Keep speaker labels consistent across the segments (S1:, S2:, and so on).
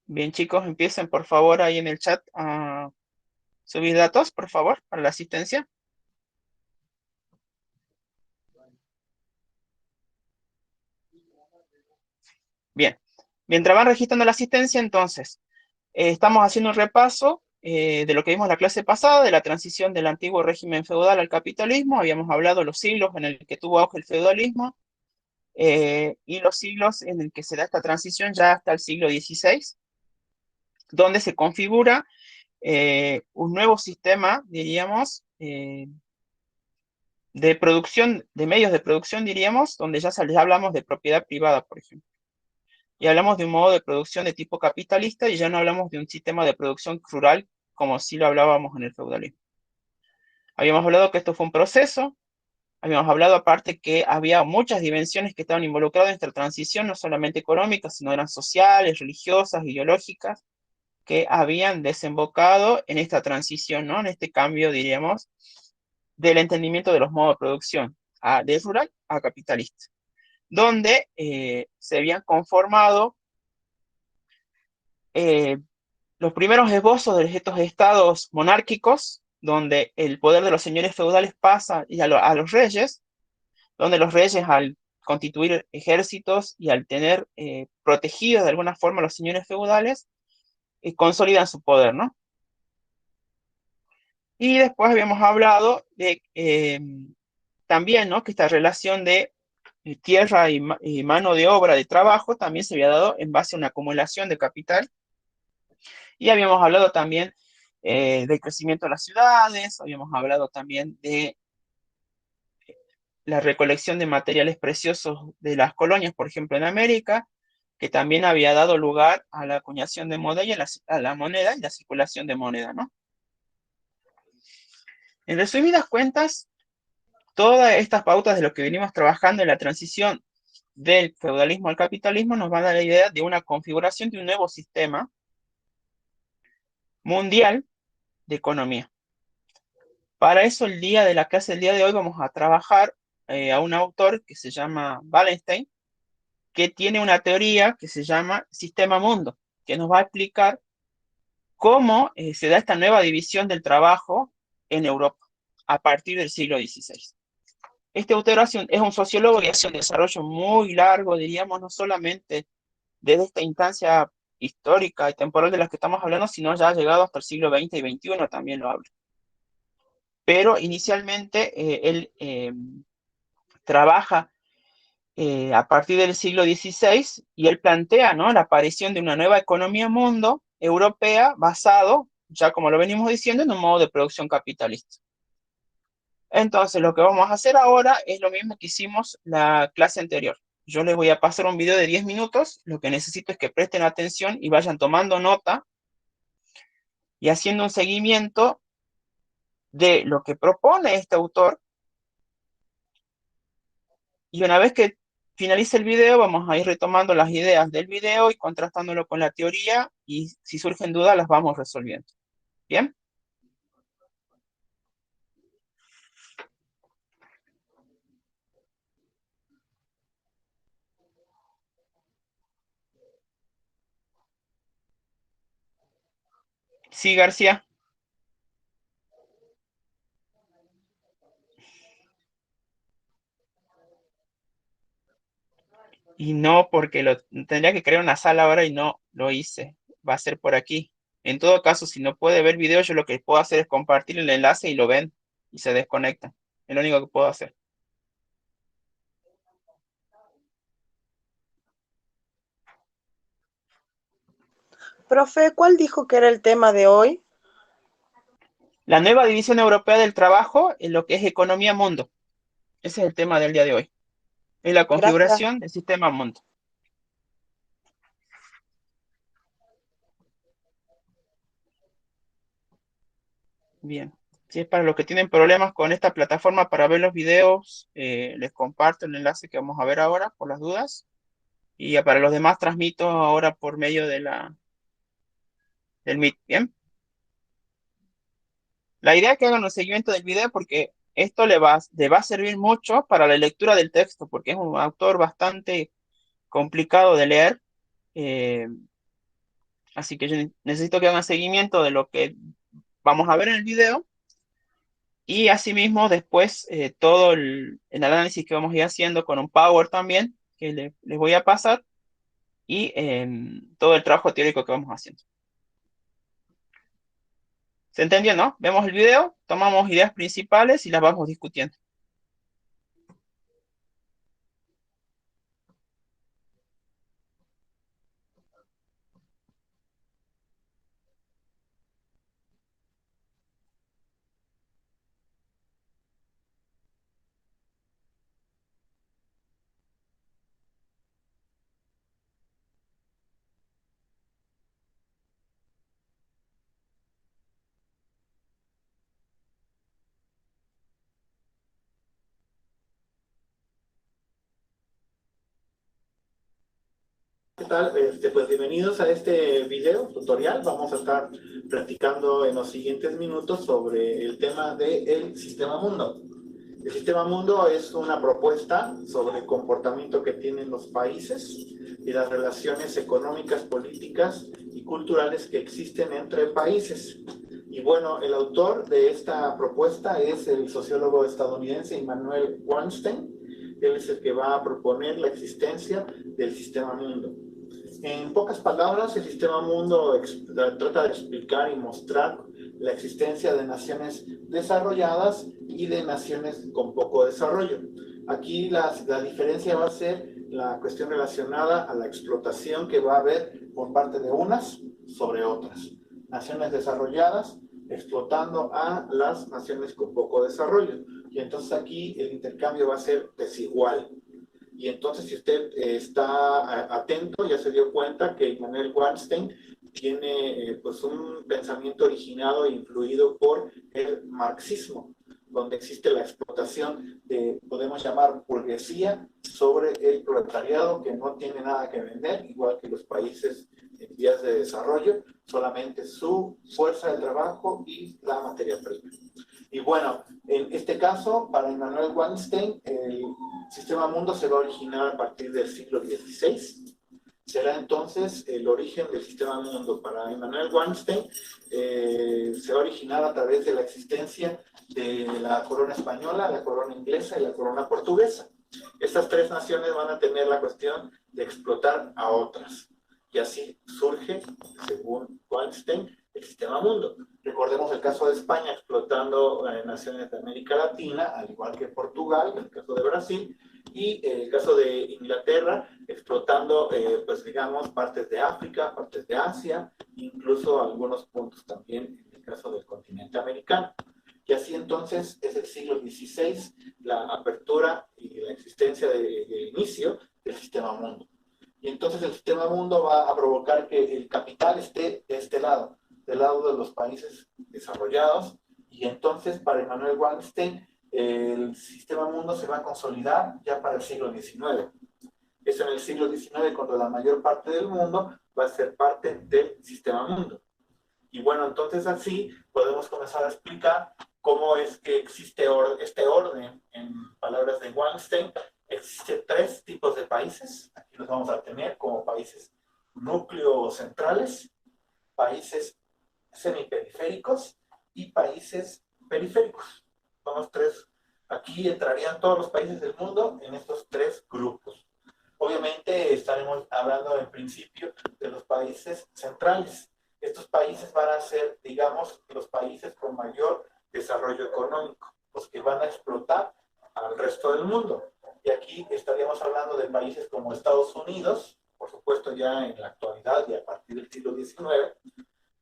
S1: Bien, chicos, empiecen por favor ahí en el chat a subir datos, por favor, para la asistencia. Bien, mientras van registrando la asistencia, entonces, estamos haciendo un repaso de lo que vimos en la clase pasada, de la transición del antiguo régimen feudal al capitalismo. Habíamos hablado de los siglos en el que tuvo auge el feudalismo y los siglos en el que se da esta transición ya hasta el siglo XVI, donde se configura un nuevo sistema, diríamos, de producción, de medios de producción, diríamos, donde ya hablamos de propiedad privada, por ejemplo. Y hablamos de un modo de producción de tipo capitalista y ya no hablamos de un sistema de producción rural como si lo hablábamos en el feudalismo. Habíamos hablado que esto fue un proceso, habíamos hablado aparte que había muchas dimensiones que estaban involucradas en esta transición, no solamente económicas, sino eran sociales, religiosas, ideológicas, que habían desembocado en esta transición, ¿no? En este cambio, diríamos, del entendimiento de los modos de producción, de rural a capitalista, donde se habían conformado eh, los primeros esbozos de estos estados monárquicos, donde el poder de los señores feudales pasa a los reyes, donde los reyes al constituir ejércitos y al tener protegidos de alguna forma a los señores feudales, consolidan su poder, ¿no? Y después habíamos hablado de también, ¿no? Que esta relación de tierra y mano de obra de trabajo también se había dado en base a una acumulación de capital. Y habíamos hablado también del crecimiento de las ciudades, habíamos hablado también de la recolección de materiales preciosos de las colonias, por ejemplo, en América, que también había dado lugar a la acuñación de moneda y a la moneda y la circulación de moneda, ¿no? En resumidas cuentas, todas estas pautas de lo que venimos trabajando en la transición del feudalismo al capitalismo nos van a dar la idea de una configuración de un nuevo sistema mundial de economía. Para eso, el día de la clase del día de hoy vamos a trabajar a un autor que se llama Wallenstein, que tiene una teoría que se llama sistema mundo, que nos va a explicar cómo se da esta nueva división del trabajo en Europa a partir del siglo XVI. Este autor es un sociólogo y hace un desarrollo muy largo, diríamos, no solamente desde esta instancia histórica y temporal de la que estamos hablando, sino ya ha llegado hasta el siglo XX y XXI también lo habla. Pero inicialmente él trabaja a partir del siglo XVI y él plantea, ¿no?, la aparición de una nueva economía mundo europea basado, ya como lo venimos diciendo, en un modo de producción capitalista. Entonces, lo que vamos a hacer ahora es lo mismo que hicimos la clase anterior. Yo les voy a pasar un video de 10 minutos, lo que necesito es que presten atención y vayan tomando nota y haciendo un seguimiento de lo que propone este autor. Y una vez que finalice el video, vamos a ir retomando las ideas del video y contrastándolo con la teoría, y si surgen dudas las vamos resolviendo. ¿Bien? Sí, García. Y no, porque tendría que crear una sala ahora y no lo hice. Va a ser por aquí. En todo caso, si no puede ver video, yo lo que puedo hacer es compartir el enlace y lo ven y se desconectan. Es lo único que puedo hacer.
S2: Profe, ¿cuál dijo que era el tema de hoy?
S1: La nueva división europea del trabajo en lo que es economía mundo. Ese es el tema del día de hoy. Es la
S2: Gracias.
S1: configuración del sistema mundo. Bien. Si es para los que tienen problemas con esta plataforma para ver los videos, les comparto el enlace que vamos a ver ahora por las dudas. Y para los demás transmito ahora por medio del Meet. Bien. La idea es que hagan un seguimiento del video porque esto le va a servir mucho para la lectura del texto, porque es un autor bastante complicado de leer. eh, Así que yo necesito que hagan seguimiento de lo que vamos a ver en el video y asimismo después todo el análisis que vamos a ir haciendo con un Power también, que les voy a pasar, y todo el trabajo teórico que vamos haciendo. ¿Se entendió, no? Vemos el video, tomamos ideas principales y las vamos discutiendo.
S3: ¿Qué tal? Pues bienvenidos a este video tutorial. Vamos a estar practicando en los siguientes minutos sobre el tema del sistema mundo. El sistema mundo es una propuesta sobre el comportamiento que tienen los países y las relaciones económicas, políticas y culturales que existen entre países. Y bueno, el autor de esta propuesta es el sociólogo estadounidense Immanuel Wallerstein. Él es el que va a proponer la existencia del sistema mundo. En pocas palabras, el sistema mundo trata de explicar y mostrar la existencia de naciones desarrolladas y de naciones con poco desarrollo. Aquí la diferencia va a ser la cuestión relacionada a la explotación que va a haber por parte de unas sobre otras. Naciones desarrolladas explotando a las naciones con poco desarrollo. Y entonces aquí el intercambio va a ser desigual. Y entonces, si usted está atento, ya se dio cuenta que Immanuel Wallerstein tiene pues un pensamiento originado e influido por el marxismo, donde existe la explotación de, podemos llamar, burguesía sobre el proletariado que no tiene nada que vender, igual que los países en vías de desarrollo, solamente su fuerza de trabajo y la materia prima. Y bueno, en este caso, para Immanuel Wallerstein, el sistema mundo se va a originar a partir del siglo XVI. Será entonces el origen del sistema mundo. Para Immanuel Wallerstein se va a originar a través de la existencia de la corona española, la corona inglesa y la corona portuguesa. Estas tres naciones van a tener la cuestión de explotar a otras. Y así surge, según Wallerstein, el sistema mundo. Recordemos el caso de España explotando naciones de América Latina, al igual que Portugal, el caso de Brasil, y el caso de Inglaterra explotando, pues digamos, partes de África, partes de Asia, incluso algunos puntos también en el caso del continente americano. Y así entonces es el siglo XVI la apertura y la existencia del inicio del sistema mundo. Y entonces el sistema mundo va a provocar que el capital esté de este lado, del lado de los países desarrollados, y entonces para Immanuel Wallerstein el sistema mundo se va a consolidar ya para el siglo XIX. Es en el siglo XIX cuando la mayor parte del mundo va a ser parte del sistema mundo. Y bueno, entonces así podemos comenzar a explicar cómo es que existe este orden, en palabras de Wallerstein. Existen tres tipos de países, aquí los vamos a tener como países núcleo centrales, países semiperiféricos y países periféricos. Son los tres. Aquí entrarían todos los países del mundo en estos tres grupos. Obviamente estaremos hablando en principio de los países centrales. Estos países van a ser, digamos, los países con mayor desarrollo económico, los que van a explotar al resto del mundo. Y aquí estaríamos hablando de países como Estados Unidos, por supuesto ya en la actualidad y a partir del siglo XIX,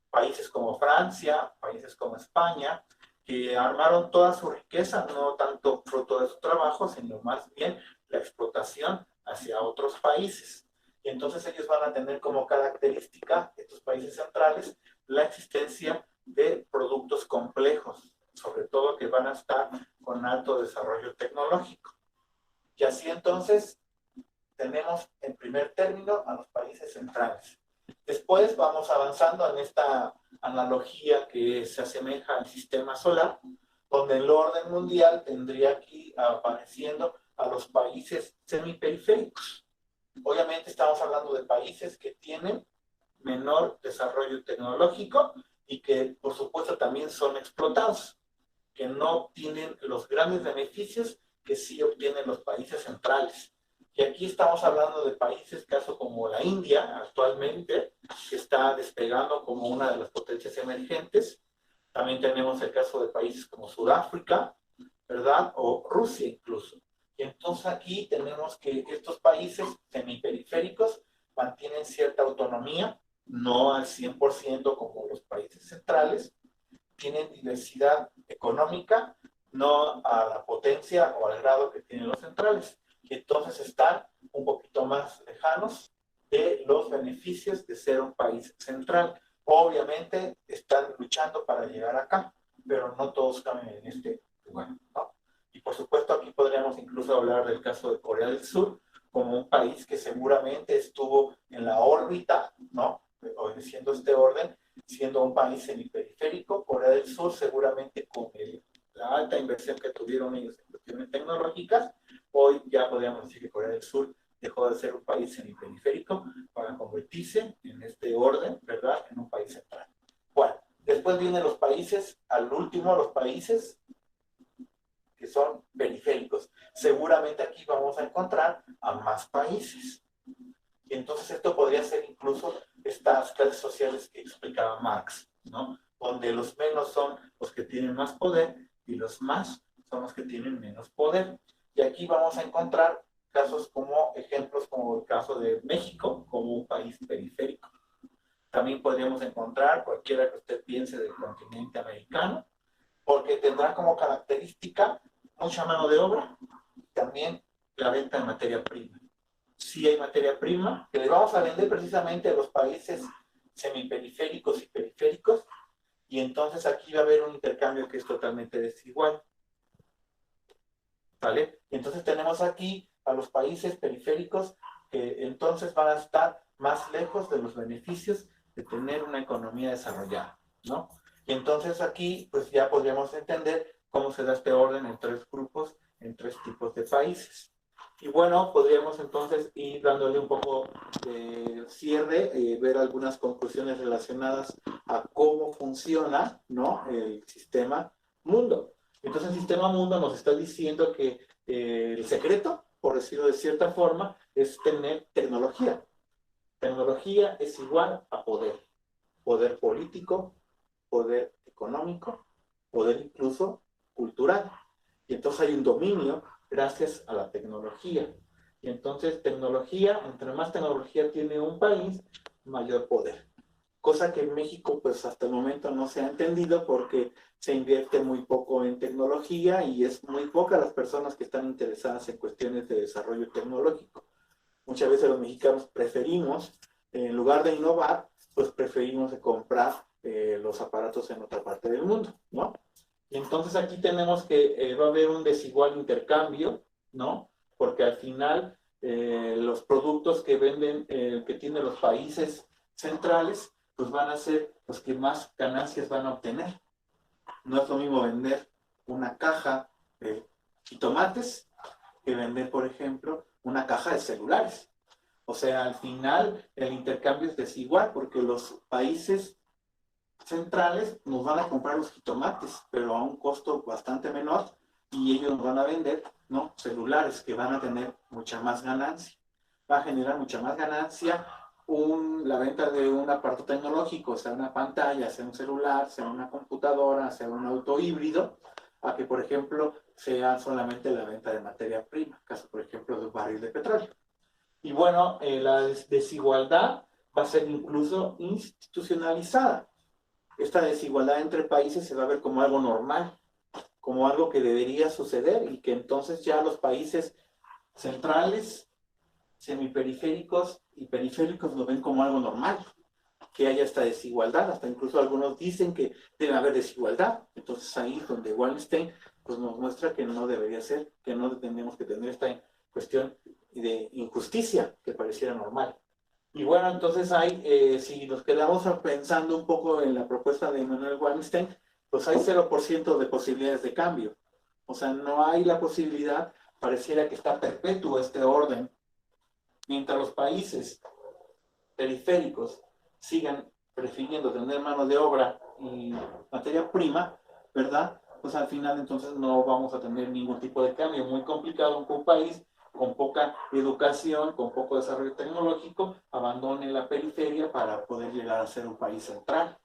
S3: países como Francia, países como España, que armaron toda su riqueza, no tanto fruto de su trabajo, sino más bien la explotación hacia otros países. Y entonces ellos van a tener como característica, estos países centrales, la existencia de productos complejos, sobre todo que van a estar con alto desarrollo tecnológico. Y así entonces tenemos en primer término a los países centrales. Después vamos avanzando en esta analogía que se asemeja al sistema solar, donde el orden mundial tendría aquí apareciendo a los países semiperiféricos. Obviamente estamos hablando de países que tienen menor desarrollo tecnológico y que por supuesto también son explotados, que no obtienen los grandes beneficios que sí obtienen los países centrales. Y aquí estamos hablando de países, caso como la India actualmente, que está despegando como una de las potencias emergentes. También tenemos el caso de países como Sudáfrica, ¿verdad? O Rusia incluso. Y entonces aquí tenemos que estos países semiperiféricos mantienen cierta autonomía, no al 100% como los países centrales, tienen diversidad económica, no a la potencia o al grado que tienen los centrales. Y entonces están un poquito más lejanos de los beneficios de ser un país central. Obviamente están luchando para llegar acá, pero no todos caben en este lugar, ¿no? Y por supuesto aquí podríamos incluso hablar del caso de Corea del Sur, como un país que seguramente estuvo en la órbita, ¿no? Obedeciendo este orden, siendo un país semiperiférico. Corea del Sur seguramente con la alta inversión que tuvieron ellos en cuestiones tecnológicas, hoy ya podríamos decir que Corea del Sur dejó de ser un país semiperiférico para convertirse en este orden, ¿verdad?, en un país central. Bueno, después vienen los países, al último los países que son periféricos. Seguramente aquí vamos a encontrar a más países. Y entonces esto podría ser incluso estas clases sociales que explicaba Marx, ¿no? Donde los menos son los que tienen más poder y los más son los que tienen menos poder. Y aquí vamos a encontrar casos como ejemplos como el caso de México, como un país periférico. También podríamos encontrar cualquiera que usted piense del continente americano, porque tendrá como característica mucha mano de obra, también la venta de materia prima. Sí hay materia prima que le vamos a vender precisamente a los países semiperiféricos y periféricos, y entonces aquí va a haber un intercambio que es totalmente desigual. ¿Vale? Y entonces tenemos aquí a los países periféricos que entonces van a estar más lejos de los beneficios de tener una economía desarrollada, ¿no? Y entonces aquí pues ya podríamos entender cómo se da este orden en tres grupos, en tres tipos de países. Y bueno, podríamos entonces ir dándole un poco de cierre, ver algunas conclusiones relacionadas a cómo funciona, ¿no?, el sistema mundo. Entonces el sistema mundo nos está diciendo que el secreto, por decirlo de cierta forma, es tener tecnología. Tecnología es igual a poder. Poder político, poder económico, poder incluso cultural. Y entonces hay un dominio gracias a la tecnología. Y entonces tecnología, entre más tecnología tiene un país, mayor poder. Cosa que en México pues hasta el momento no se ha entendido porque se invierte muy poco en tecnología y es muy pocas las personas que están interesadas en cuestiones de desarrollo tecnológico. Muchas veces los mexicanos preferimos, en lugar de innovar, pues preferimos comprar los aparatos en otra parte del mundo, ¿no? Y entonces aquí tenemos que va a haber un desigual intercambio, ¿no? Porque al final los productos que venden, que tienen los países centrales, pues van a ser los que más ganancias van a obtener. No es lo mismo vender una caja de jitomates que vender, por ejemplo, una caja de celulares. O sea, al final el intercambio es desigual porque los países centrales nos van a comprar los jitomates, pero a un costo bastante menor, y ellos nos van a vender, ¿no?, celulares que van a tener mucha más ganancia. Va a generar mucha más ganancia la venta de un aparato tecnológico, sea una pantalla, sea un celular, sea una computadora, sea un auto híbrido, a que, por ejemplo, sea solamente la venta de materia prima, caso, por ejemplo, de un barril de petróleo. Y bueno, la desigualdad va a ser incluso institucionalizada. Esta desigualdad entre países se va a ver como algo normal, como algo que debería suceder y que entonces ya los países centrales, semiperiféricos y periféricos lo ven como algo normal, que haya esta desigualdad. Hasta incluso algunos dicen que debe haber desigualdad. Entonces ahí es donde Wallenstein pues, nos muestra que no debería ser, que no tenemos que tener esta cuestión de injusticia que pareciera normal. Y bueno, entonces hay, si nos quedamos pensando un poco en la propuesta de Immanuel Wallenstein, pues hay 0% de posibilidades de cambio. O sea, no hay la posibilidad, pareciera que está perpetuo este orden, mientras los países periféricos sigan prefiriendo tener mano de obra y materia prima, ¿verdad? Pues al final entonces no vamos a tener ningún tipo de cambio. Muy complicado que un país con poca educación, con poco desarrollo tecnológico, abandone la periferia para poder llegar a ser un país central.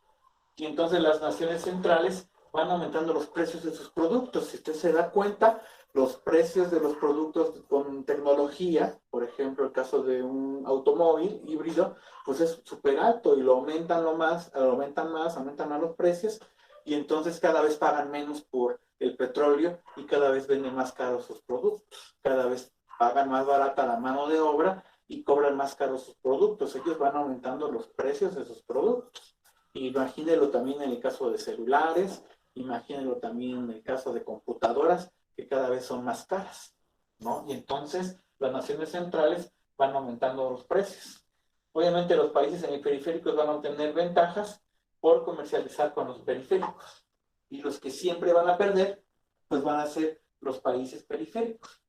S3: Y entonces las naciones centrales van aumentando los precios de sus productos. Si usted se da cuenta, los precios de los productos con tecnología, por ejemplo, el caso de un automóvil híbrido, pues es súper alto y lo aumentan aumentan más los precios y entonces cada vez pagan menos por el petróleo y cada vez venden más caros sus productos, cada vez pagan más barata la mano de obra y cobran más caros sus productos. Ellos van aumentando los precios de sus productos. Imagínelo también en el caso de celulares, imagínelo también en el caso de computadoras, que cada vez son más caras, ¿no? Y entonces las naciones centrales van aumentando los precios. Obviamente los países semiperiféricos van a obtener ventajas por comercializar con los periféricos. Y los que siempre van a perder, pues van a ser los países periféricos.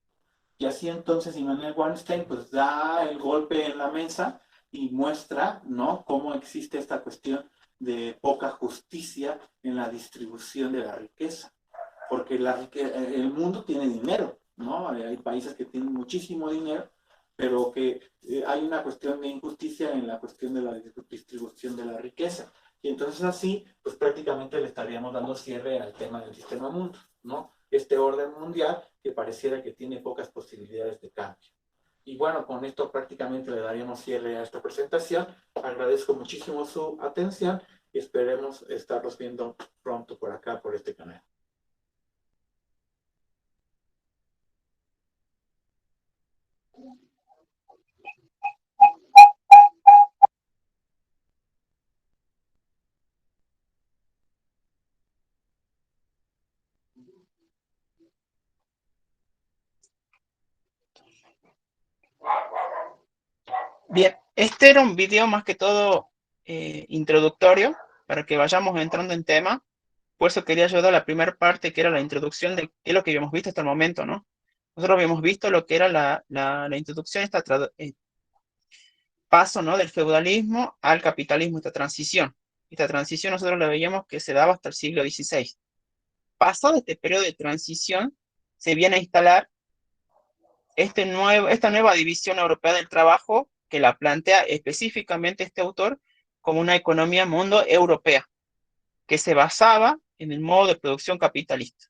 S3: Y así entonces Immanuel Wallenstein pues da el golpe en la mesa y muestra, ¿no?, cómo existe esta cuestión de poca justicia en la distribución de la riqueza. Porque el mundo tiene dinero, ¿no? Hay países que tienen muchísimo dinero, pero que hay una cuestión de injusticia en la cuestión de la distribución de la riqueza. Y entonces así, pues prácticamente le estaríamos dando cierre al tema del sistema mundo, ¿no? Este orden mundial que pareciera que tiene pocas posibilidades de cambio. Y bueno, con esto prácticamente le daríamos cierre a esta presentación. Agradezco muchísimo su atención y esperemos estarlos viendo pronto por acá, por este canal.
S1: Bien, este era un video más que todo introductorio para que vayamos entrando en tema. Por eso quería yo dar la primera parte, que era la introducción de qué es lo que habíamos visto hasta el momento, ¿no? Nosotros habíamos visto lo que era la introducción, paso, ¿no?, del feudalismo al capitalismo, esta transición. Esta transición nosotros la veíamos que se daba hasta el siglo XVI. Pasado este periodo de transición, se viene a instalar esta nueva división europea del trabajo, que la plantea específicamente este autor como una economía mundo europea, que se basaba en el modo de producción capitalista,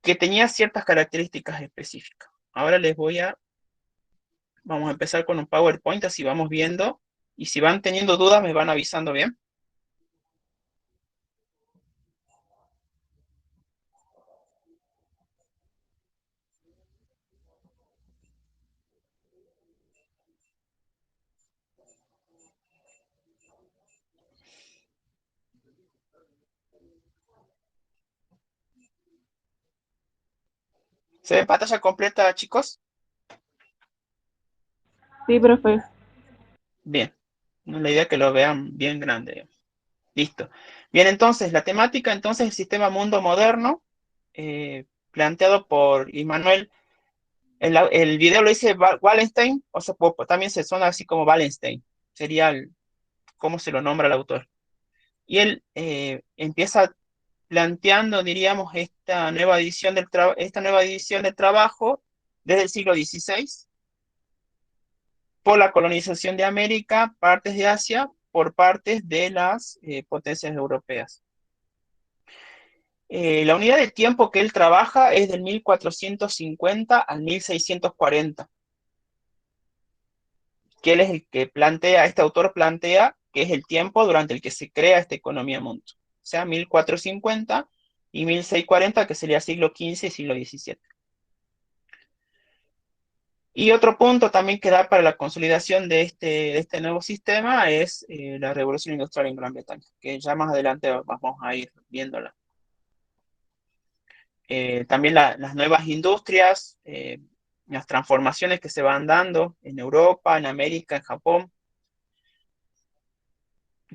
S1: que tenía ciertas características específicas. Ahora vamos a empezar con un PowerPoint, así vamos viendo, y si van teniendo dudas me van avisando, ¿bien? ¿Se ve pantalla completa, chicos?
S4: Sí, profe.
S1: Bien, la idea es que lo vean bien grande. Listo. Bien, entonces, la temática, entonces, el sistema mundo moderno, planteado por Immanuel. El video lo dice Wallenstein, o sea, también se suena así como Wallenstein, sería cómo se lo nombra el autor. Y él empieza planteando, diríamos, esta nueva división del trabajo desde el siglo XVI, por la colonización de América, partes de Asia, por partes de las potencias europeas. La unidad de tiempo que él trabaja es del 1450 al 1640, que él es el que este autor plantea que es el tiempo durante el que se crea esta economía mundo. O sea, 1450 y 1640, que sería siglo XV y siglo XVII. Y otro punto también que da para la consolidación de este nuevo sistema es la revolución industrial en Gran Bretaña, que ya más adelante vamos a ir viéndola. También las nuevas industrias, las transformaciones que se van dando en Europa, en América, en Japón.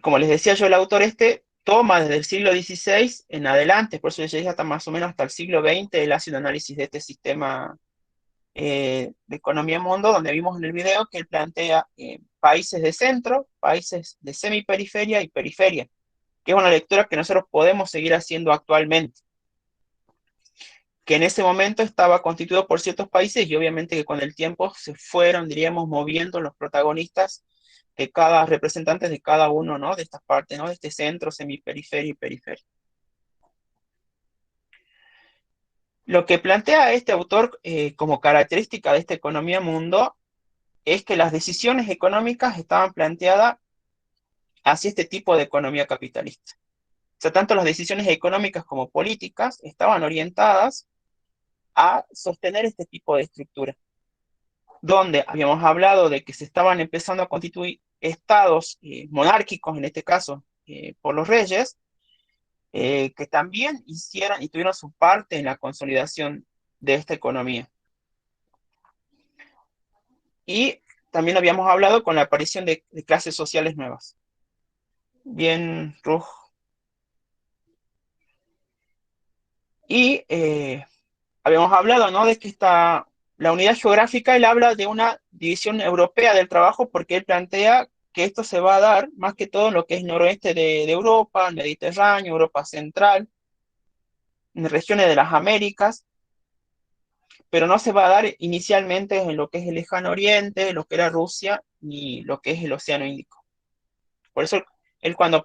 S1: Como les decía yo, el autor toma desde el siglo XVI en adelante, por eso les dije hasta más o menos hasta el siglo XX, él hace un análisis de este sistema de Economía Mundo, donde vimos en el video que él plantea países de centro, países de semiperiferia y periferia, que es una lectura que nosotros podemos seguir haciendo actualmente, que en ese momento estaba constituido por ciertos países y obviamente que con el tiempo se fueron, diríamos, moviendo los protagonistas de cada representante de cada uno, ¿no? De estas partes, ¿no? De este centro, semiperiferia y periferia. Lo que plantea este autor como característica de esta economía mundo es que las decisiones económicas estaban planteadas hacia este tipo de economía capitalista. O sea, tanto las decisiones económicas como políticas estaban orientadas a sostener este tipo de estructura, donde habíamos hablado de que se estaban empezando a constituir estados monárquicos, en este caso por los reyes, que también hicieran y tuvieron su parte en la consolidación de esta economía. Y también habíamos hablado con la aparición de clases sociales nuevas. Bien, Ruj. Y habíamos hablado, ¿no? De que la unidad geográfica, él habla de una división europea del trabajo porque él plantea que esto se va a dar más que todo en lo que es noroeste de Europa, el Mediterráneo, Europa central, en regiones de las Américas, pero no se va a dar inicialmente en lo que es el lejano oriente, lo que era Rusia, ni lo que es el Océano Índico. Por eso él cuando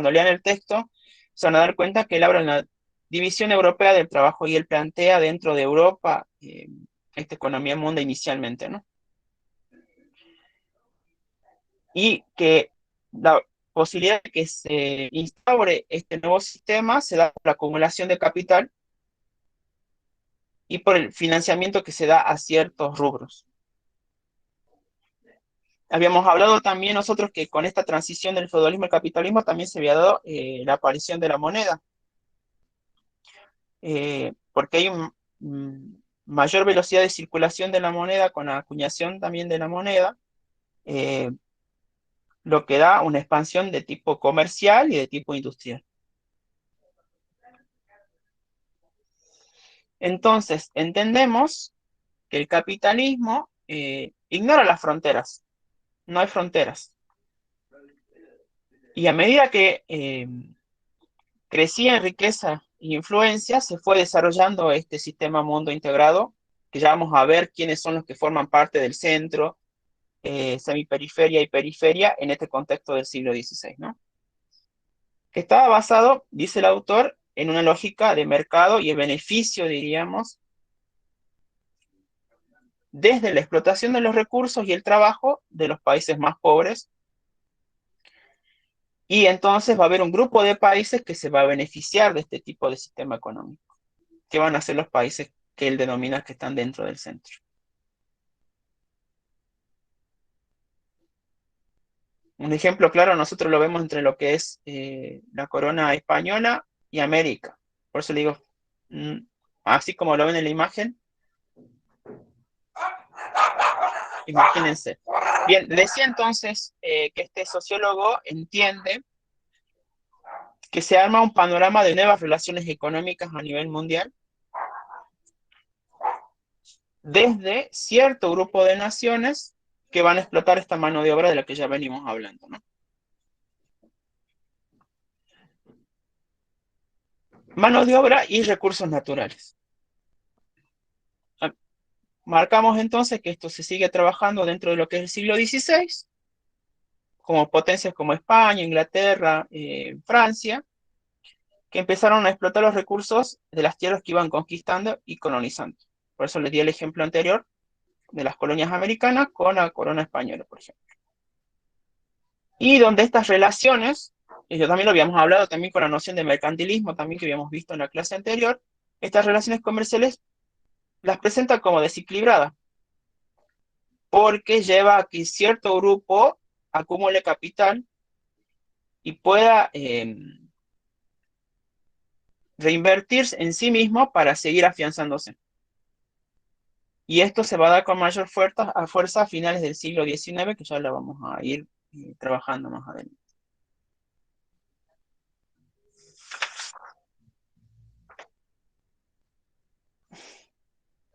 S1: lean el texto, se van a dar cuenta que él habla en la división europea del trabajo y él plantea dentro de Europa esta economía mundo inicialmente, ¿no? Y que la posibilidad de que se instaure este nuevo sistema se da por la acumulación de capital y por el financiamiento que se da a ciertos rubros. Habíamos hablado también nosotros que con esta transición del feudalismo al capitalismo también se había dado la aparición de la moneda, porque hay mayor velocidad de circulación de la moneda con la acuñación también de la moneda, lo que da una expansión de tipo comercial y de tipo industrial. Entonces, entendemos que el capitalismo ignora las fronteras, no hay fronteras. Y a medida que crecía en riqueza e influencia, se fue desarrollando este sistema mundo integrado, que ya vamos a ver quiénes son los que forman parte del centro, semiperiferia y periferia en este contexto del siglo XVI, ¿no? Que estaba basado, dice el autor, en una lógica de mercado y de beneficio, diríamos, desde la explotación de los recursos y el trabajo de los países más pobres. Y entonces va a haber un grupo de países que se va a beneficiar de este tipo de sistema económico, que van a ser los países que él denomina que están dentro del centro. Un ejemplo claro, nosotros lo vemos entre lo que es la corona española y América. Por eso le digo, así como lo ven en la imagen, imagínense. Bien, decía entonces que este sociólogo entiende que se arma un panorama de nuevas relaciones económicas a nivel mundial desde cierto grupo de naciones que van a explotar esta mano de obra de la que ya venimos hablando, ¿no? Mano de obra y recursos naturales. Marcamos entonces que esto se sigue trabajando dentro de lo que es el siglo XVI, como potencias como España, Inglaterra, Francia, que empezaron a explotar los recursos de las tierras que iban conquistando y colonizando. Por eso les di el ejemplo anterior de las colonias americanas con la corona española, por ejemplo. Y donde estas relaciones, y yo también lo habíamos hablado también con la noción de mercantilismo, también que habíamos visto en la clase anterior, estas relaciones comerciales las presentan como desequilibradas, porque lleva a que cierto grupo acumule capital y pueda reinvertirse en sí mismo para seguir afianzándose. Y esto se va a dar con mayor fuerza a finales del siglo XIX, que ya lo vamos a ir trabajando más adelante.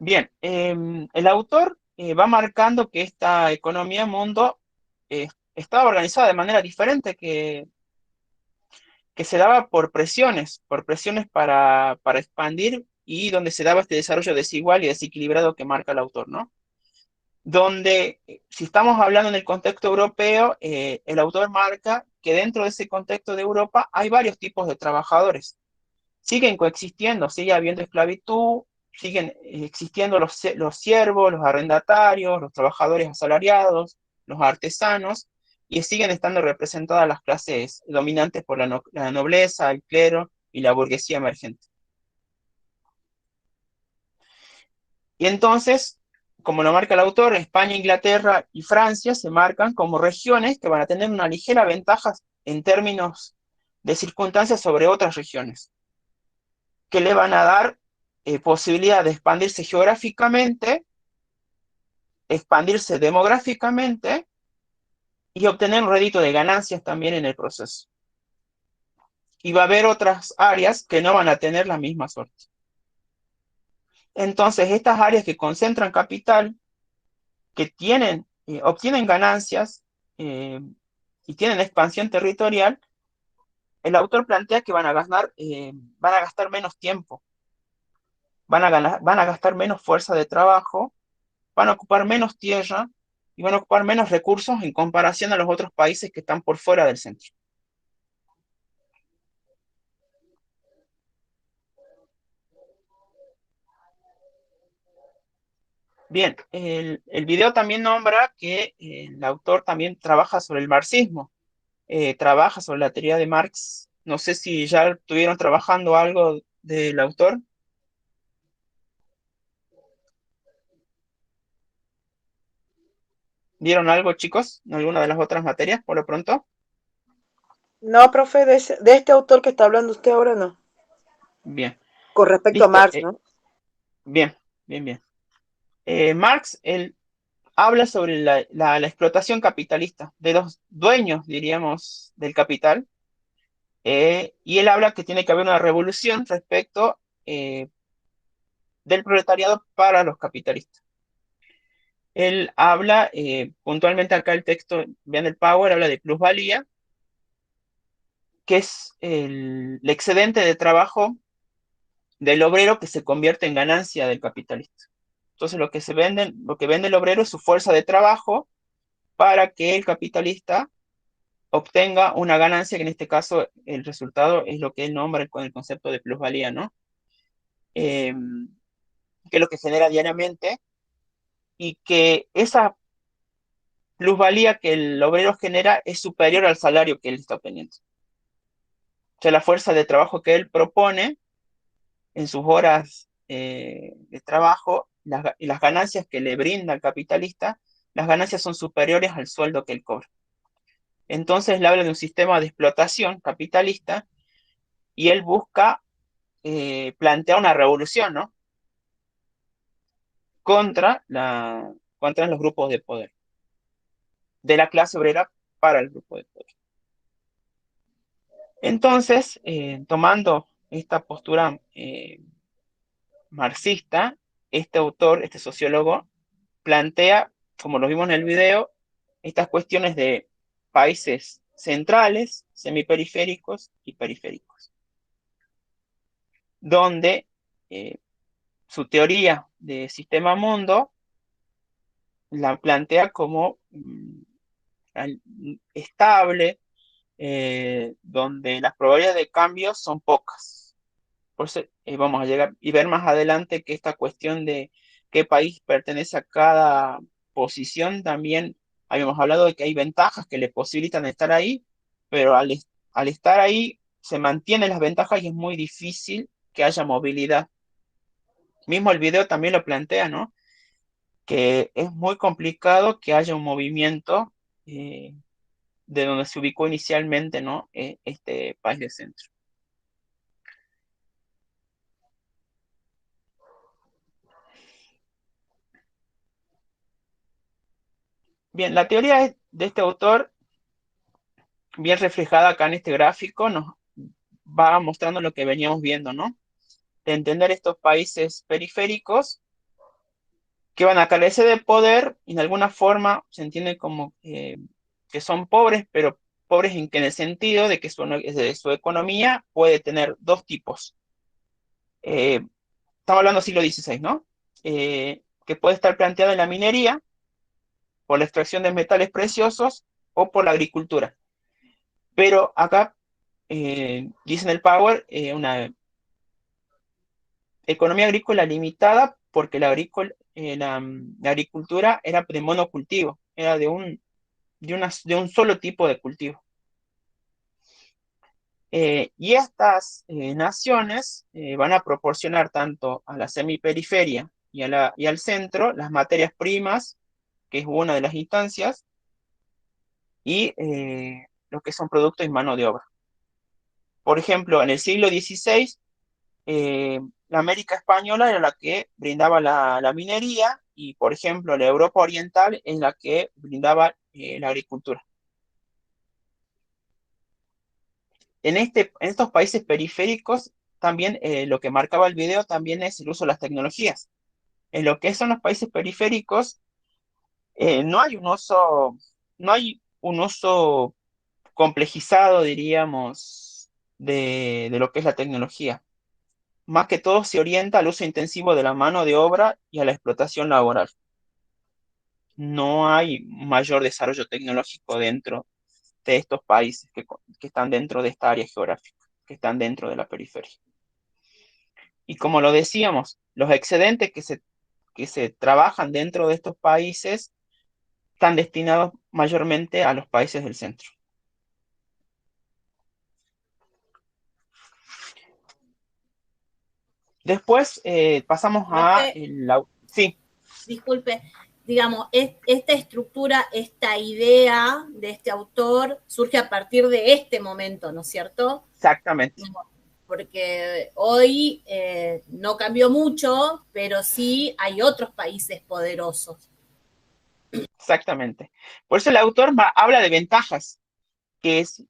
S1: Bien, el autor va marcando que esta economía mundo estaba organizada de manera diferente, que se daba por presiones para expandir y donde se daba este desarrollo desigual y desequilibrado que marca el autor, ¿no? Donde, si estamos hablando en el contexto europeo, el autor marca que dentro de ese contexto de Europa hay varios tipos de trabajadores. Siguen coexistiendo, sigue habiendo esclavitud, siguen existiendo los siervos, los arrendatarios, los trabajadores asalariados, los artesanos, y siguen estando representadas las clases dominantes por la nobleza, el clero y la burguesía emergente. Y entonces, como lo marca el autor, España, Inglaterra y Francia se marcan como regiones que van a tener una ligera ventaja en términos de circunstancias sobre otras regiones, que le van a dar posibilidad de expandirse geográficamente, expandirse demográficamente y obtener un rédito de ganancias también en el proceso. Y va a haber otras áreas que no van a tener la misma suerte. Entonces, estas áreas que concentran capital, que obtienen ganancias y tienen expansión territorial, el autor plantea que van a gastar menos tiempo, van a gastar menos fuerza de trabajo, van a ocupar menos tierra y van a ocupar menos recursos en comparación a los otros países que están por fuera del centro. Bien, el video también nombra que el autor también trabaja sobre el marxismo, trabaja sobre la teoría de Marx. No sé si ya estuvieron trabajando algo del autor. ¿Vieron algo, chicos, en alguna de las otras materias, por lo pronto?
S2: No, profe, de este autor que está hablando usted ahora no.
S1: Bien,
S2: Con respecto a
S1: listo.
S2: Marx, ¿no?
S1: Bien, bien, bien. Marx, él habla sobre la explotación capitalista de los dueños, diríamos, del capital, y él habla que tiene que haber una revolución respecto del proletariado para los capitalistas. Él habla, puntualmente acá el texto, vean el Power, habla de plusvalía, que es el excedente de trabajo del obrero que se convierte en ganancia del capitalista. Entonces lo que vende el obrero es su fuerza de trabajo para que el capitalista obtenga una ganancia, que en este caso el resultado es lo que él nombra con el concepto de plusvalía, ¿no? Eh, que es lo que genera diariamente y que esa plusvalía que el obrero genera es superior al salario que él está obteniendo. O sea, la fuerza de trabajo que él propone en sus horas de trabajo y las ganancias que le brinda el capitalista, las ganancias son superiores al sueldo que él cobra. Entonces él habla de un sistema de explotación capitalista y él busca plantear una revolución, ¿no? Contra, contra los grupos de poder, de la clase obrera para el grupo de poder. Entonces, tomando esta postura marxista, este autor, este sociólogo, plantea, como lo vimos en el video, estas cuestiones de países centrales, semiperiféricos y periféricos, donde su teoría de sistema mundo la plantea como estable, donde las probabilidades de cambio son pocas. Por eso vamos a llegar y ver más adelante que esta cuestión de qué país pertenece a cada posición también habíamos hablado de que hay ventajas que le posibilitan estar ahí, pero al estar ahí se mantienen las ventajas y es muy difícil que haya movilidad. Mismo el video también lo plantea, ¿no? Que es muy complicado que haya un movimiento de donde se ubicó inicialmente, ¿no? Este país de centro. Bien, la teoría de este autor, bien reflejada acá en este gráfico, nos va mostrando lo que veníamos viendo, ¿no? De entender estos países periféricos que van a carecer de poder y de alguna forma se entiende como que son pobres, pero pobres en el sentido de que su economía puede tener dos tipos. Estamos hablando del siglo XVI, ¿no? Que puede estar planteada en la minería, por la extracción de metales preciosos o por la agricultura. Pero acá dicen el Power, una economía agrícola limitada porque la agricultura era de monocultivo, era de un solo tipo de cultivo. Y estas naciones van a proporcionar tanto a la semiperiferia y al centro las materias primas, que es una de las instancias, y lo que son productos y mano de obra. Por ejemplo, en el siglo XVI, la América española era la que brindaba la minería y, por ejemplo, la Europa oriental es la que brindaba la agricultura. En estos países periféricos, también lo que marcaba el video también es el uso de las tecnologías. En lo que son los países periféricos, no hay un uso complejizado, diríamos, de lo que es la tecnología. Más que todo se orienta al uso intensivo de la mano de obra y a la explotación laboral. No hay mayor desarrollo tecnológico dentro de estos países que están dentro de esta área geográfica, que están dentro de la periferia. Y como lo decíamos, los excedentes que se trabajan dentro de estos países están destinados mayormente a los países del centro. Después pasamos a... Sí.
S4: Disculpe, digamos, esta estructura, esta idea de este autor surge a partir de este momento, ¿no es cierto?
S1: Exactamente.
S4: Porque hoy no cambió mucho, pero sí hay otros países poderosos.
S1: Exactamente. Por eso el autor habla de ventajas, que es...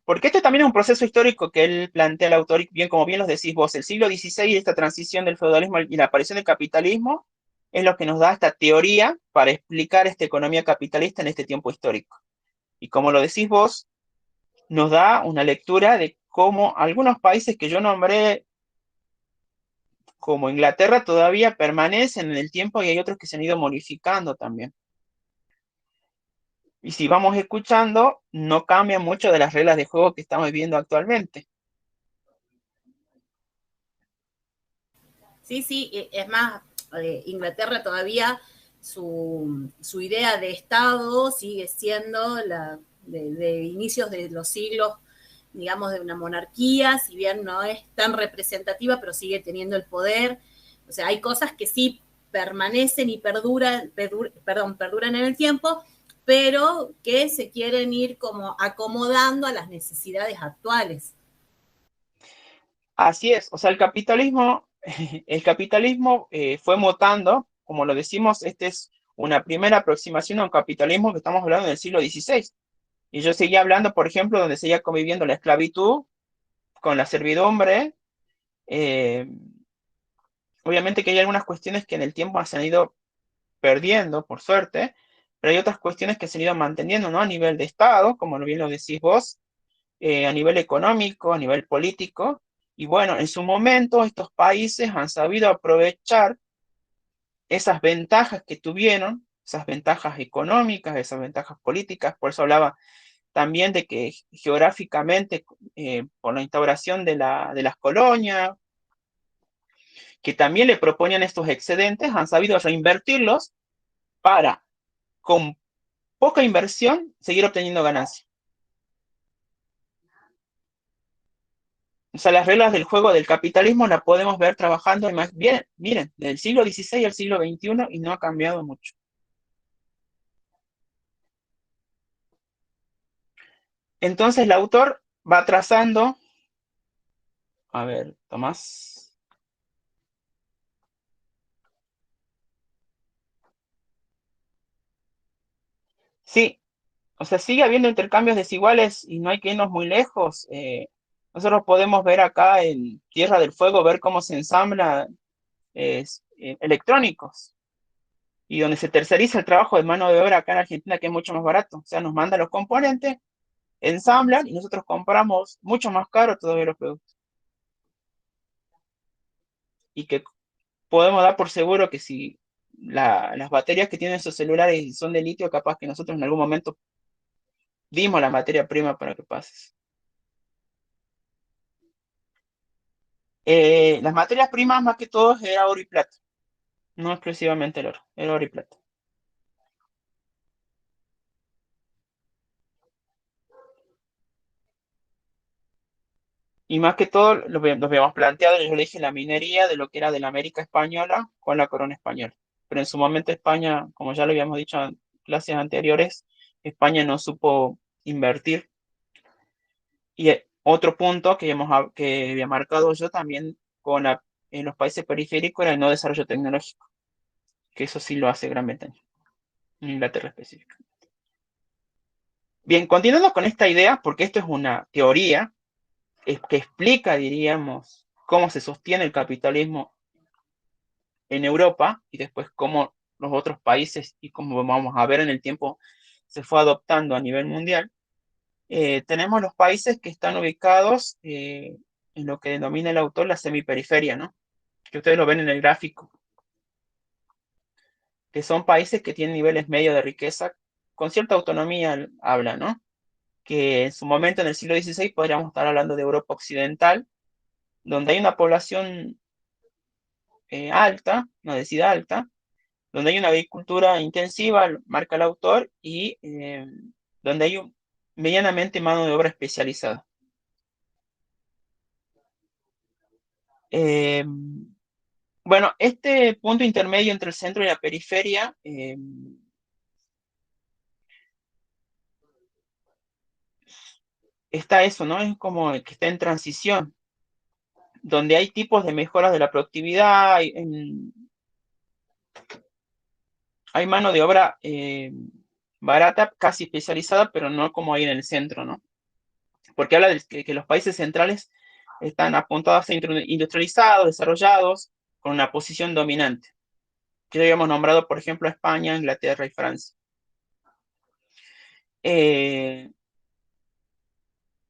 S1: porque este también es un proceso histórico que él plantea el autor, y bien, como bien los decís vos, el siglo XVI, esta transición del feudalismo y la aparición del capitalismo, es lo que nos da esta teoría para explicar esta economía capitalista en este tiempo histórico. Y como lo decís vos, nos da una lectura de cómo algunos países que yo nombré, como Inglaterra, todavía permanecen en el tiempo y hay otros que se han ido modificando también. Y si vamos escuchando, no cambia mucho de las reglas de juego que estamos viviendo actualmente.
S4: Sí, es más, Inglaterra todavía su idea de Estado sigue siendo de inicios de los siglos, digamos, de una monarquía, si bien no es tan representativa, pero sigue teniendo el poder. O sea, hay cosas que sí permanecen y perduran en el tiempo, pero que se quieren ir como acomodando a las necesidades actuales.
S1: Así es, o sea, el capitalismo fue mutando, como lo decimos, esta es una primera aproximación a un capitalismo que estamos hablando del siglo XVI. Y yo seguía hablando, por ejemplo, donde seguía conviviendo la esclavitud con la servidumbre. Obviamente que hay algunas cuestiones que en el tiempo se han ido perdiendo, por suerte, pero hay otras cuestiones que se han ido manteniendo, ¿no? A nivel de Estado, como bien lo decís vos, a nivel económico, a nivel político. Y bueno, en su momento estos países han sabido aprovechar esas ventajas que tuvieron, esas ventajas económicas, esas ventajas políticas. Por eso hablaba también de que geográficamente, por la instauración de las colonias, que también le proponían estos excedentes, han sabido reinvertirlos para, con poca inversión, seguir obteniendo ganancias. O sea, las reglas del juego del capitalismo las podemos ver trabajando bien, miren, del siglo XVI al siglo XXI y no ha cambiado mucho. Entonces el autor va trazando, a ver, Tomás. Sí, o sea, sigue habiendo intercambios desiguales y no hay que irnos muy lejos. Nosotros podemos ver acá en Tierra del Fuego, ver cómo se ensambla electrónicos, y donde se terceriza el trabajo de mano de obra acá en Argentina, que es mucho más barato. O sea, nos mandan los componentes, ensamblan y nosotros compramos mucho más caro todavía los productos. Y que podemos dar por seguro que si las baterías que tienen esos celulares son de litio, capaz que nosotros en algún momento dimos la materia prima para que pases. Las materias primas más que todo era oro y plata, no exclusivamente el oro, era oro y plata. Y más que todo lo habíamos planteado, yo le dije, la minería de lo que era de la América española con la corona española. Pero en su momento España, como ya lo habíamos dicho en clases anteriores, España no supo invertir. Y otro punto que había marcado yo también en los países periféricos era el no desarrollo tecnológico, que eso sí lo hace Gran Bretaña, en Inglaterra específicamente. Bien, continuando con esta idea, porque esto es una teoría que explica, diríamos, cómo se sostiene el capitalismo en Europa y después cómo los otros países y cómo vamos a ver en el tiempo se fue adoptando a nivel mundial. Tenemos los países que están ubicados en lo que denomina el autor la semiperiferia, ¿no? Que ustedes lo ven en el gráfico, que son países que tienen niveles medios de riqueza, con cierta autonomía habla, ¿no? Que en su momento, en el siglo XVI, podríamos estar hablando de Europa Occidental, donde hay una población alta, una densidad alta, donde hay una agricultura intensiva, marca el autor, y donde hay medianamente mano de obra especializada. Bueno, este punto intermedio entre el centro y la periferia está eso, ¿no? Es como que está en transición, donde hay tipos de mejoras de la productividad, hay mano de obra barata, casi especializada, pero no como hay en el centro, ¿no? Porque habla de que los países centrales están apuntados a ser industrializados, desarrollados, con una posición dominante. Que ya habíamos nombrado, por ejemplo, a España, Inglaterra y Francia.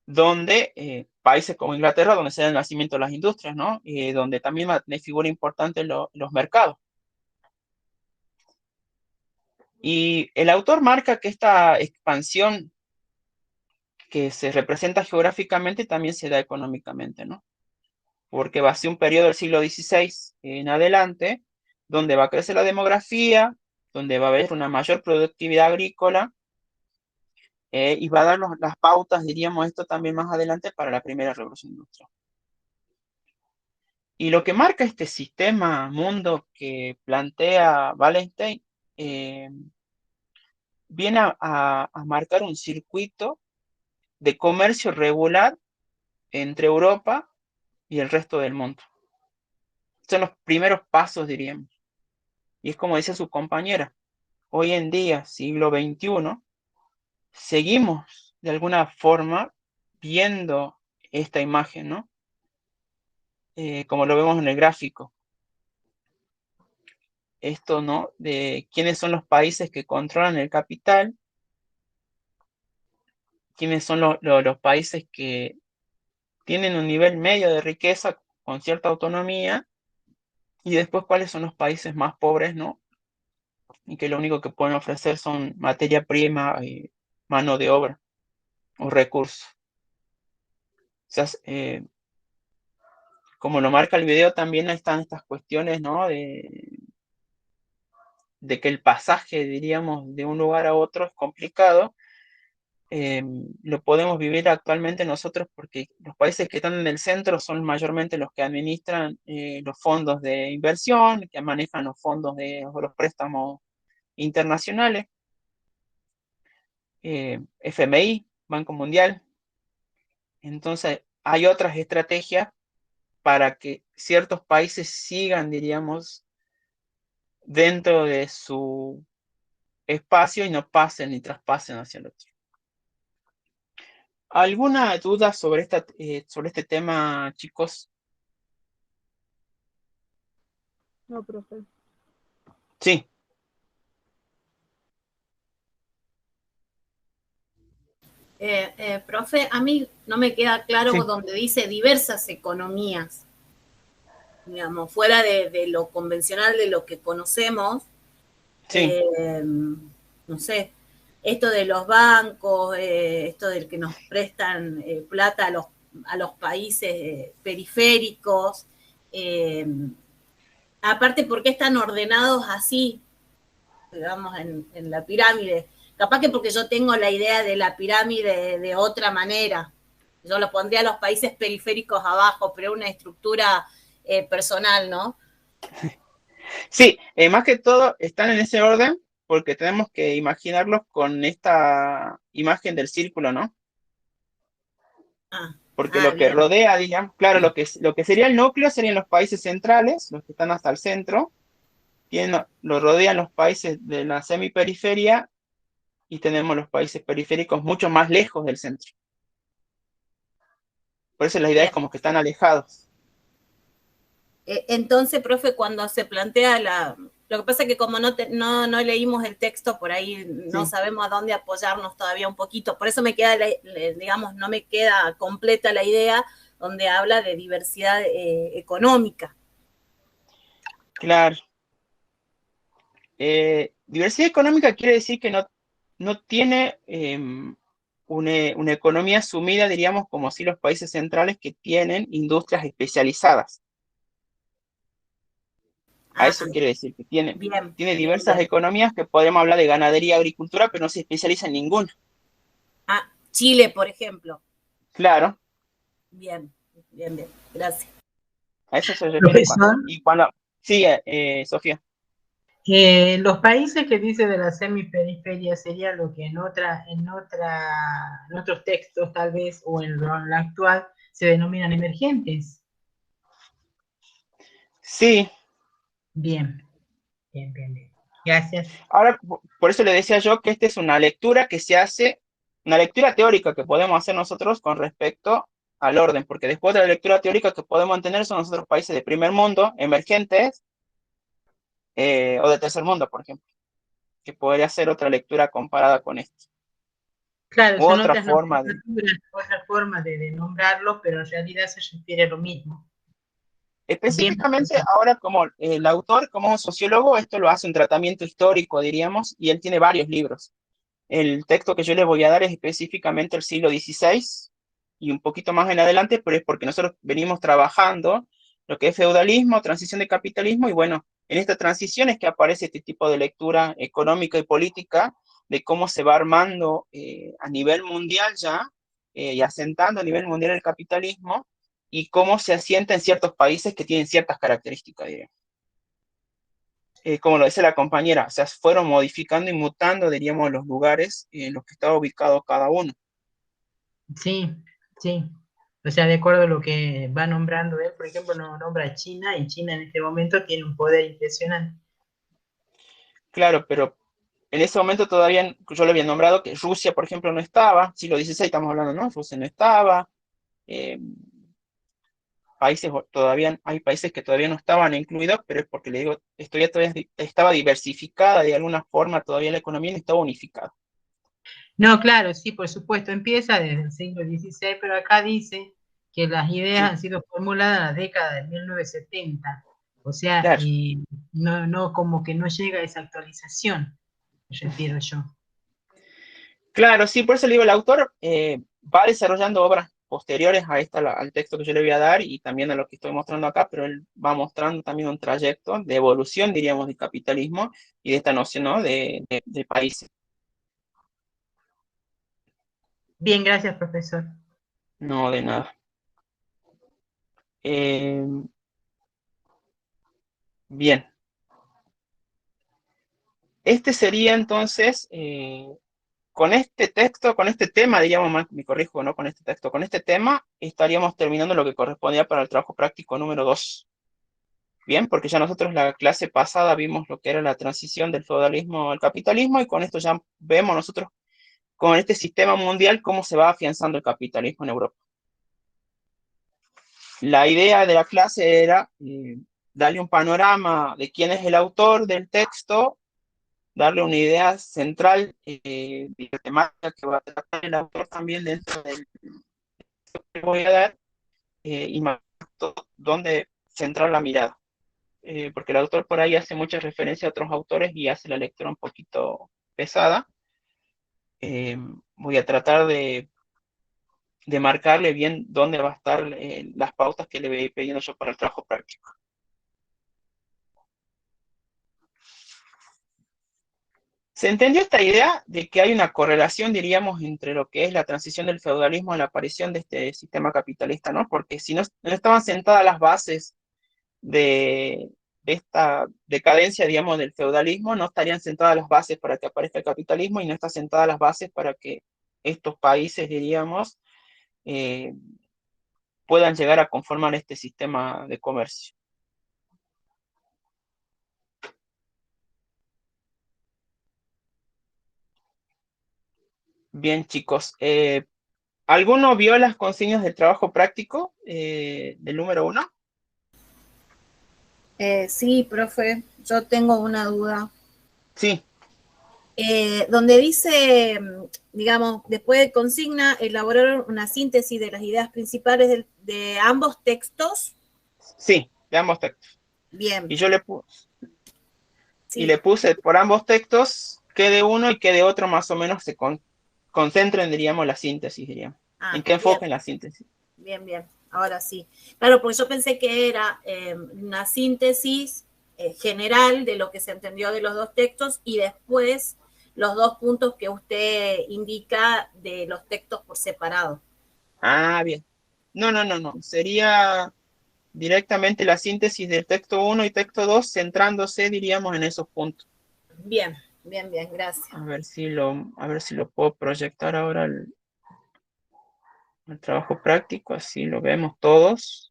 S1: Donde países como Inglaterra, donde se da el nacimiento de las industrias, ¿no? Donde también me figura importante los mercados. Y el autor marca que esta expansión que se representa geográficamente también se da económicamente, ¿no? Porque va a ser un periodo del siglo XVI en adelante, donde va a crecer la demografía, donde va a haber una mayor productividad agrícola, y va a dar las pautas, diríamos esto también más adelante, para la primera revolución industrial. Y lo que marca este sistema mundo que plantea Wallenstein viene a marcar un circuito de comercio regular entre Europa y el resto del mundo. Son los primeros pasos, diríamos. Y es como dice su compañera, hoy en día, siglo XXI, seguimos de alguna forma viendo esta imagen, ¿no? Como lo vemos en el gráfico. Esto, ¿no? De quiénes son los países que controlan el capital, quiénes son los países que tienen un nivel medio de riqueza con cierta autonomía, y después cuáles son los países más pobres, ¿no? Y que lo único que pueden ofrecer son materia prima, mano de obra o recursos. O sea, como lo marca el video, también están estas cuestiones, ¿no? De que el pasaje, diríamos, de un lugar a otro es complicado. Lo podemos vivir actualmente nosotros porque los países que están en el centro son mayormente los que administran los fondos de inversión, que manejan los fondos de los préstamos internacionales, FMI, Banco Mundial. Entonces, hay otras estrategias para que ciertos países sigan, diríamos, dentro de su espacio y no pasen ni traspasen hacia el otro. ¿Alguna duda sobre este tema, chicos?
S5: No, profe.
S1: Sí,
S4: Profe, a mí no me queda claro
S1: sí,
S4: donde dice diversas economías, digamos, fuera de lo convencional, de lo que conocemos,
S1: sí.
S4: no sé, esto de los bancos, esto del que nos prestan plata a los países periféricos, eh, aparte, ¿por qué están ordenados así, digamos, en la pirámide? Capaz que porque yo tengo la idea de la pirámide de otra manera. Yo lo pondría a los países periféricos abajo, pero una estructura personal, ¿no?
S1: Sí, más que todo están en ese orden porque tenemos que imaginarlos con esta imagen del círculo, ¿no?
S4: Ah,
S1: Porque
S4: ah,
S1: lo que
S4: bien.
S1: rodea, digamos, claro, lo que sería el núcleo serían los países centrales, los que están hasta el centro, lo rodean los países de la semiperiferia y tenemos los países periféricos mucho más lejos del centro. Por eso la idea es
S4: Bien.
S1: como que están alejados.
S4: Entonces, profe, cuando se plantea la... Lo que pasa es que como no leímos el texto, por ahí no
S1: Sí,
S4: sabemos a dónde apoyarnos todavía un poquito. Por eso me queda, digamos, no me queda completa la idea donde habla de diversidad económica.
S1: claro. Diversidad económica quiere decir que no tiene una economía sumida, diríamos, como si los países centrales que tienen industrias especializadas. A
S4: Ah,
S1: eso quiere decir que
S4: bien,
S1: tiene
S4: bien,
S1: diversas
S4: bien.
S1: economías que podemos hablar de ganadería, agricultura, pero no se especializa en ninguna.
S4: Ah, Chile, por ejemplo.
S1: Claro,
S4: Bien, bien, bien. Gracias.
S1: a eso se refiere cuando.
S6: Profesor,
S1: Y cuando. Sí, Sofía.
S6: los países que dice de la semiperiferia sería lo que en otros textos tal vez o en lo actual se denominan emergentes.
S1: Sí,
S6: Bien, bien, bien, bien. Gracias.
S1: ahora por eso le decía yo que esta es una lectura que se hace, una lectura teórica que podemos hacer nosotros con respecto al orden, porque después de la lectura teórica que podemos tener son los otros países de primer mundo, emergentes, o de tercer mundo, por ejemplo, que podría ser otra lectura comparada con esto.
S6: Claro,
S1: U
S6: son
S1: otra
S6: otras
S1: forma de.
S6: nomenclaturas, otra forma de nombrarlos, pero en realidad se refiere a lo mismo. Bien,
S1: Específicamente,
S6: profesor.
S1: ahora como el autor, como un sociólogo, esto lo hace un tratamiento histórico, diríamos, y él tiene varios libros. El texto que yo les voy a dar es específicamente el siglo XVI y un poquito más en adelante, pero es porque nosotros venimos trabajando lo que es feudalismo, transición de capitalismo, y bueno, en esta transición es que aparece este tipo de lectura económica y política de cómo se va armando a nivel mundial ya y asentando a nivel mundial el capitalismo y cómo se asienta en ciertos países que tienen ciertas características, diría. Como lo dice la compañera, o sea, fueron modificando y mutando, diríamos, los lugares en los que estaba ubicado cada uno.
S6: Sí, sí. O sea, de acuerdo a lo que va nombrando él, por ejemplo, no nombra a China y China en este momento tiene un poder impresionante.
S1: Claro, pero en ese momento todavía yo le había nombrado que Rusia, por ejemplo, no estaba, siglo XVI estamos hablando, ¿no? Rusia no estaba, eh, hay países que todavía no estaban incluidos, pero es porque le digo, esto ya todavía estaba diversificada de alguna forma, todavía la economía no estaba unificada.
S6: No, claro, sí, por supuesto, empieza desde el siglo XVI, pero acá dice que las ideas
S1: Sí,
S6: han sido formuladas en la década de 1970. O sea,
S1: claro.
S6: no como que no llega a esa actualización, me refiero yo.
S1: Claro, sí, por eso le digo, el autor va desarrollando obras posteriores a al texto que yo le voy a dar y también a lo que estoy mostrando acá, pero él va mostrando también un trayecto de evolución, diríamos, del capitalismo y de esta noción, ¿no? de países.
S6: Bien, gracias, profesor.
S1: No, de nada. Eh, bien, este sería entonces, con este texto, con este tema, diríamos, me corrijo, ¿no? Con este texto, con este tema, estaríamos terminando lo que correspondía para el trabajo práctico número 2. Bien, porque ya nosotros la clase pasada vimos lo que era la transición del feudalismo al capitalismo y con esto ya vemos nosotros con este sistema mundial cómo se va afianzando el capitalismo en Europa. La idea de la clase era darle un panorama de quién es el autor del texto, darle una idea central de la temática que va a tratar el autor también dentro del texto que voy a dar, y más dónde centrar la mirada. Porque el autor por ahí hace mucha referencia a otros autores y hace la lectura un poquito pesada. Voy a tratar de marcarle bien dónde va a estar las pautas que le voy a ir pidiendo yo para el trabajo práctico. ¿Se entendió esta idea de que hay una correlación, diríamos, entre lo que es la transición del feudalismo a la aparición de este sistema capitalista, ¿no? Porque si no estaban sentadas las bases de esta decadencia, digamos, del feudalismo, no estarían sentadas las bases para que aparezca el capitalismo y no están sentadas las bases para que estos países, diríamos, puedan llegar a conformar este sistema de comercio. Bien, chicos. ¿Alguno vio las consignas del trabajo práctico del número 1?
S4: Sí, profe, yo tengo una duda.
S1: Sí.
S4: Donde dice, digamos, después de consigna, elaborar una síntesis de las ideas principales de ambos textos.
S1: Sí, de ambos textos.
S4: Bien.
S1: Y yo le puse,
S4: sí.
S1: y le puse por ambos textos que de uno y que de otro más o menos se concentren, diríamos, la síntesis, diríamos. ¿En qué enfoquen la síntesis?
S4: Bien, bien. Ahora sí. Claro, porque yo pensé que era una síntesis general de lo que se entendió de los dos textos y después los dos puntos que usted indica de los textos por separado.
S1: Ah, bien. No. Sería directamente la síntesis del texto 1 y texto 2, centrándose, diríamos, en esos puntos.
S4: Bien, gracias.
S1: A ver si lo puedo proyectar ahora el trabajo práctico, así lo vemos todos.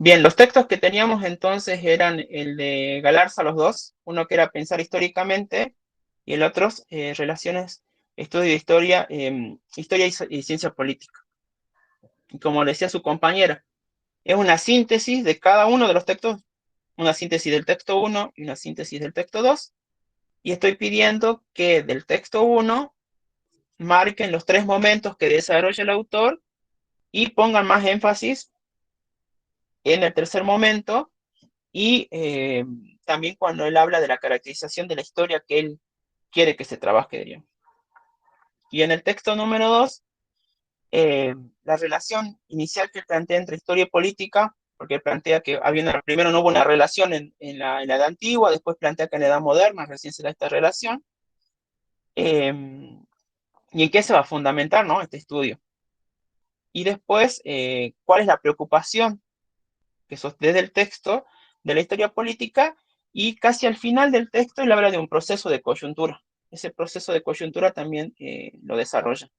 S1: Bien, los textos que teníamos entonces eran el de Galarza, los dos, uno que era Pensar históricamente y el otro, Relaciones, Estudio de Historia, Historia y Ciencia Política. Y como le decía su compañera, es una síntesis de cada uno de los textos, una síntesis del texto 1 y una síntesis del texto 2, y estoy pidiendo que del texto 1 marquen los 3 momentos que desarrolla el autor y pongan más énfasis en el tercer momento y también cuando él habla de la caracterización de la historia que él quiere que se trabaje, diríamos. Y en el texto número 2, la relación inicial que plantea entre historia y política, porque él plantea que primero no hubo una relación en la edad antigua, después plantea que en la edad moderna recién se da esta relación, y en qué se va a fundamentar, ¿no?, este estudio. Y después, cuál es la preocupación que sostiene el texto de la historia política, y casi al final del texto él habla de un proceso de coyuntura. Ese proceso de coyuntura también lo desarrolla.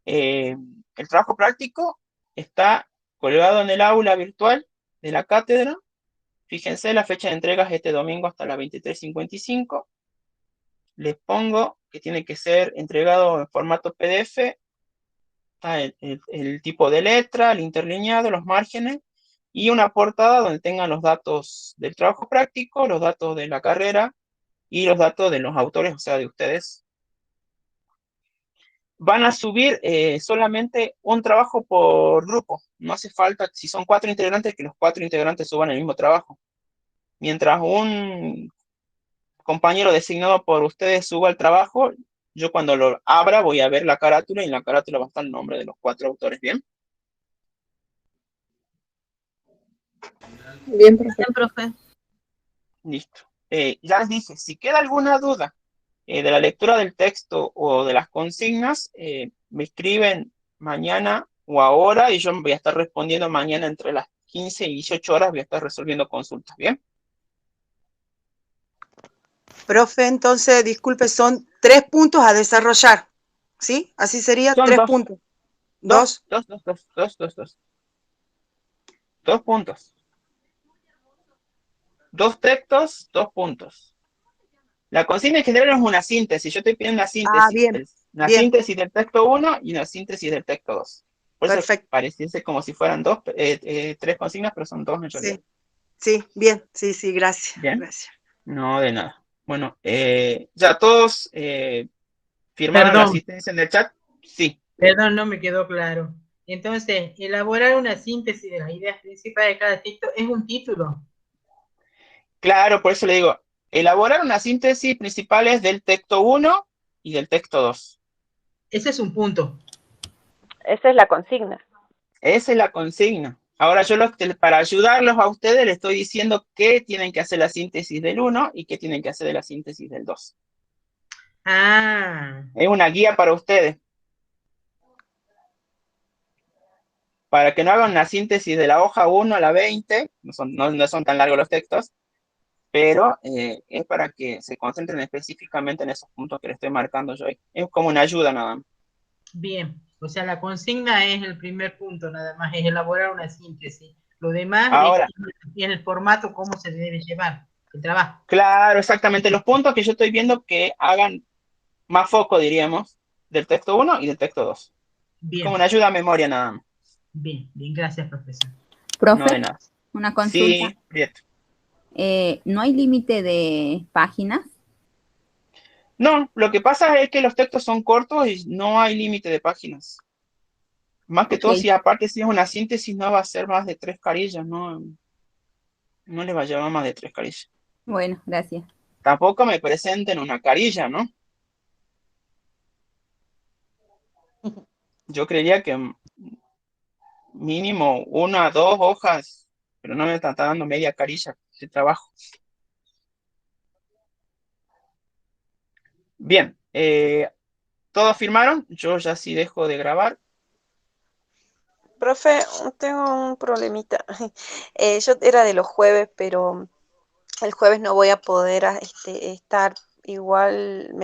S1: El trabajo práctico está colgado en el aula virtual de la cátedra. Fíjense, la fecha de entrega es este domingo hasta las 23:55. Les pongo que tiene que ser entregado en formato PDF. Está el tipo de letra, el interlineado, los márgenes, y una portada donde tengan los datos del trabajo práctico, los datos de la carrera y los datos de los autores, o sea, de ustedes. Van a subir solamente un trabajo por grupo. No hace falta, si son 4 integrantes, que los 4 integrantes suban el mismo trabajo. Mientras un compañero designado por ustedes suba el trabajo, yo cuando lo abra voy a ver la carátula y en la carátula va a estar el nombre de los 4 autores, ¿bien?
S2: Bien, profe.
S4: Bien, profe.
S1: Listo. Ya les dije, si queda alguna duda de la lectura del texto o de las consignas, me escriben mañana o ahora y yo voy a estar respondiendo mañana entre las 15 y 18 horas, voy a estar resolviendo consultas, ¿bien?
S2: Profe, entonces, disculpe, son 3 puntos a desarrollar, ¿sí? Así sería,
S1: Son
S2: 3
S1: dos.
S2: puntos.
S1: Dos
S2: 2.
S1: puntos. 2 textos, 2 puntos. La consigna en general es una síntesis. Yo estoy pidiendo una
S2: Ah,
S1: síntesis.
S2: bien,
S1: Una
S2: bien,
S1: síntesis del texto 1 y una síntesis del texto 2. Por eso
S2: perfecto.
S1: pareciese como si fueran 3 consignas, pero son 2 en realidad.
S2: Sí, sí, bien, sí, sí, gracias,
S1: Bien,
S2: gracias.
S1: no de nada. Bueno, ya todos firmaron la
S6: Perdón,
S1: asistencia en el chat. Sí,
S6: perdón, no me quedó claro. Entonces, elaborar una síntesis de las ideas principales de cada texto es un título.
S1: claro, por eso le digo, elaborar una síntesis principales del texto 1 y del texto 2.
S6: Ese es un punto.
S5: Esa es la consigna.
S1: Esa es la consigna. Ahora yo para ayudarlos a ustedes les estoy diciendo que tienen que hacer la síntesis del 1 y que tienen que hacer de la síntesis del 2.
S6: Ah,
S1: Es una guía para ustedes. Para que no hagan una síntesis de la hoja 1 a la 20, no son tan largos los textos, pero es para que se concentren específicamente en esos puntos que les estoy marcando yo ahí. Es como una ayuda nada más.
S6: bien. O sea, la consigna es el primer punto, nada más, es elaborar una síntesis. Lo demás es
S1: Ahora,
S6: en el formato cómo se debe llevar el trabajo.
S1: claro, exactamente los puntos que yo estoy viendo que hagan más foco, diríamos, del texto 1 y del texto 2. Como
S6: Bien,
S1: una ayuda a memoria nada más.
S6: bien, bien, gracias, profesor.
S1: No de
S7: Profe,
S1: nada.
S7: una consulta.
S1: Sí, Prieto.
S7: ¿No hay límite de páginas?
S1: No, lo que pasa es que los textos son cortos y no hay límite de páginas. Más que
S7: Ok,
S1: todo, si aparte si es una síntesis, no va a ser más de 3 carillas, no le va a llevar más de 3 carillas.
S7: bueno, gracias.
S1: Tampoco me presenten una carilla, ¿no? Yo creería que mínimo 1 a 2 hojas, pero no me está dando media carilla de trabajo. Bien, ¿todos firmaron? Yo ya sí dejo de grabar.
S5: Profe, tengo un problemita. Yo era de los jueves, pero el jueves no voy a poder estar. Igual me